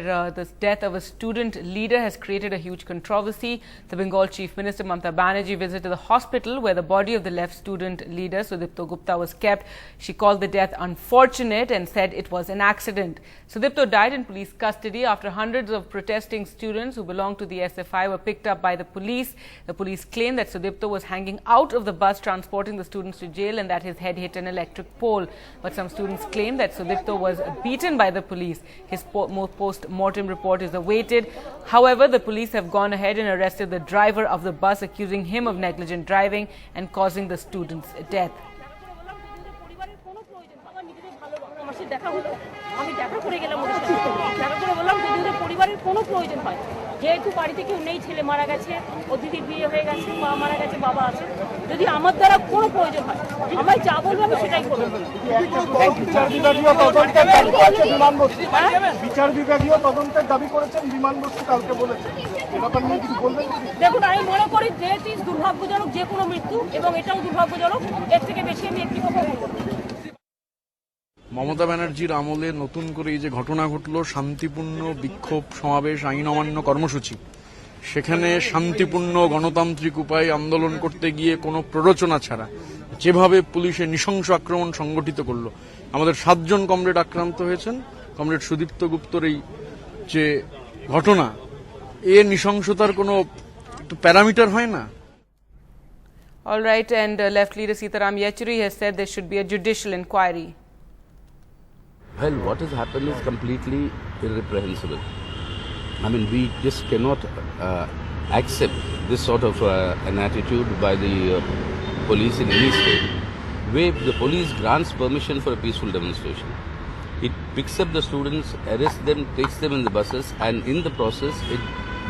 the death of a student leader has created a huge controversy. The Bengal Chief Minister Mamata Banerjee visited the hospital where the body of the left student leader Sudipto Gupta was kept. She called the death unfortunate and said it was an accident. Sudipto died in police custody after hundreds of protesting students who belonged to the SFI were picked up by the police. The police claimed that Sudipto was hanging out of the bus transporting the students to jail and that his head hit an electric pole. But some students claim that Sudipto was beaten by the police. His post-mortem report is awaited. However, the police have gone ahead and arrested the driver of the bus, accusing him of negligent driving and causing the student's death. যেহেতু বাড়িতে কেউ নেই, ছেলে মারা গেছে, অতিথির বিয়ে হয়ে গেছে, মা মারা গেছে, বাবা আছে, যদি আমার দ্বারা কোনো প্রয়োজন হয় আমায় যা বলবে আমি সেটাই করব। বিচার বিভাগীয় তদন্তের দাবি করেছেন বিমানবন্দর কালকে বলেছেন, দেখুন আমি মনে করি যে এটি দুর্ভাগ্যজনক, যে কোনো মৃত্যু, এবং এটাও দুর্ভাগ্যজনক, এর থেকে বেশি আমি একটি কথা বলবো না। মমতা ব্যানার্জির আমলে নতুন করে এই যে ঘটনা ঘটল, শান্তিপূর্ণ বিক্ষোভ সমাবেশ আইন অমান্য কর্মসূচি, সেখানে শান্তিপূর্ণ গণতান্ত্রিক উপায়ে আন্দোলন করতে গিয়ে কোনো প্ররোচনা ছাড়া যেভাবে পুলিশের নৃশংস আক্রমণ সংগঠিত করলো, আমাদের 7 জন কমরেড আক্রান্ত হয়েছেন। কমরেড সুদীপ্ত গুপ্তর এই যে ঘটনা, এর নৃশংসতার কোনো প্যারামিটার হয় না। All right, and left leader Sitaram YECHURY has said there should be a judicial inquiry. Well, what has happened is completely irreprehensible. I mean, we just cannot accept this sort of an attitude by the police in any state, where the police grants permission for a peaceful demonstration. It picks up the students, arrests them, takes them in the buses, and in the process, it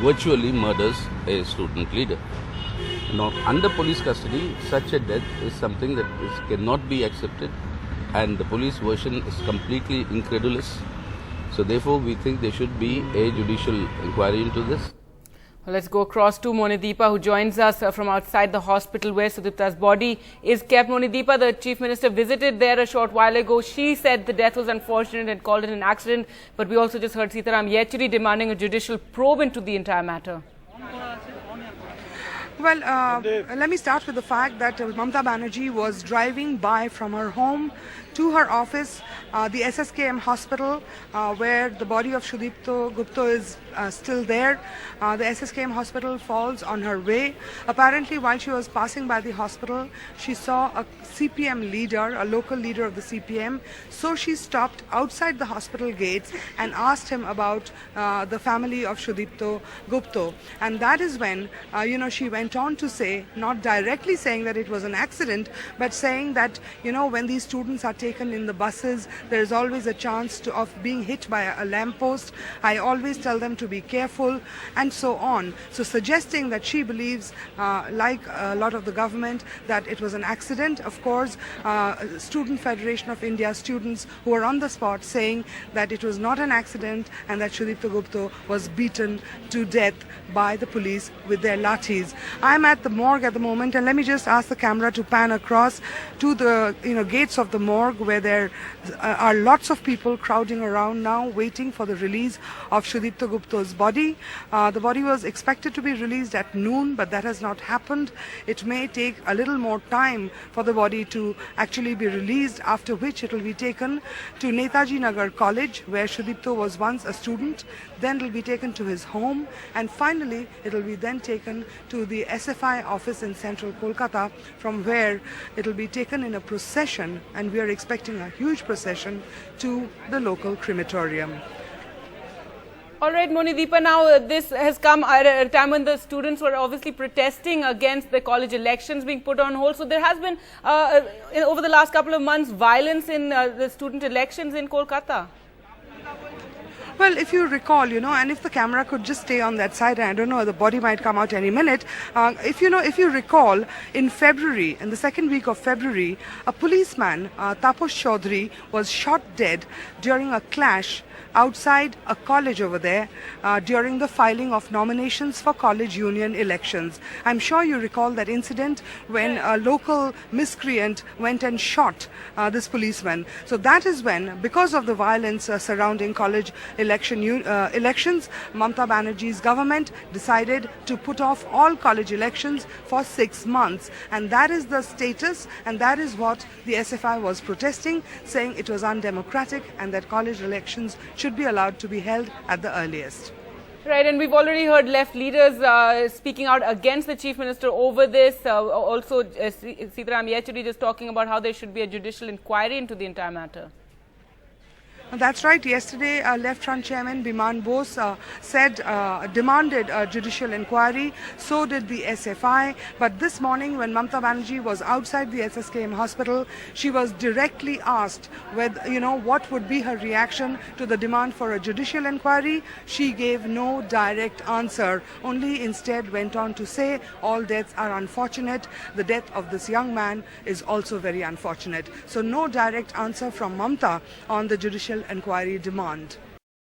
virtually murders a student leader. Now, under police custody, such a death is something that cannot be accepted. And the police version is completely incredulous. So therefore, we think there should be a judicial inquiry into this. Well, let's go across to Monideepa, who joins us from outside the hospital where Sudipta's body is kept. Monideepa, the Chief Minister visited there a short while ago. She said the death was unfortunate and called it an accident. But we also just heard Sitaram YECHURY demanding a judicial probe into the entire matter. Well, let me start with the fact that Mamata Banerjee was driving by from her home to her office, the SSKM hospital, where the body of Sudipto Gupta is still there. The SSKM hospital falls on her way. Apparently, while she was passing by the hospital, she saw a CPM leader, a local leader of the CPM. So she stopped outside the hospital gates and asked him about the family of Sudipto Gupta. And that is when, she went on to say, not directly saying that it was an accident, but saying that, when these students are taken in the buses, there is always a chance of being hit by a lamppost. I always tell them to be careful, and so on. So suggesting that she believes, like a lot of the government, that it was an accident. Of course, Student Federation of India students who were on the spot saying that it was not an accident and that Sudipto Gupta was beaten to death by the police with their lathis. I'm at the morgue at the moment, and let me just ask the camera to pan across to the gates of the morgue, where there are lots of people crowding around now waiting for the release of Sudipto Gupta's body. The body was expected to be released at noon, but that has not happened. It may take a little more time for the body to actually be released, after which it will be taken to Netaji Nagar College, where Sudipto was once a student. Then it will be taken to his home, and finally it will be then taken to the SFI office in central Kolkata, from where it will be taken in a procession, and we are expecting a huge procession to the local crematorium. All right, Monideepa, now this has come at a time when the students were obviously protesting against the college elections being put on hold. So there has been, over the last couple of months, violence in the student elections in Kolkata. Well, if you recall, and if the camera could just stay on that side, I don't know, the body might come out any minute. If you recall, in February, in the second week of February, a policeman, Taposh Chaudhary, was shot dead during a clash outside a college over there during the filing of nominations for college union elections. I'm sure you recall that incident when a local miscreant went and shot this policeman. So that is when, because of the violence surrounding college elections, Mamata Banerjee's government decided to put off all college elections for 6 months. And that is the status, and that is what the SFI was protesting, saying it was undemocratic and that college elections should be allowed to be held at the earliest. Right, and we've already heard left leaders speaking out against the Chief Minister over this. Also, Sitaram YECHURY just talking about how there should be a judicial inquiry into the entire matter. That's right. Yesterday, Left Front Chairman Biman Bose demanded a judicial inquiry. So did the SFI. But this morning, when Mamata Banerjee was outside the SSKM hospital, she was directly asked whether, what would be her reaction to the demand for a judicial inquiry. She gave no direct answer, only instead went on to say all deaths are unfortunate. The death of this young man is also very unfortunate. So no direct answer from Mamata on the judicial inquiry demand.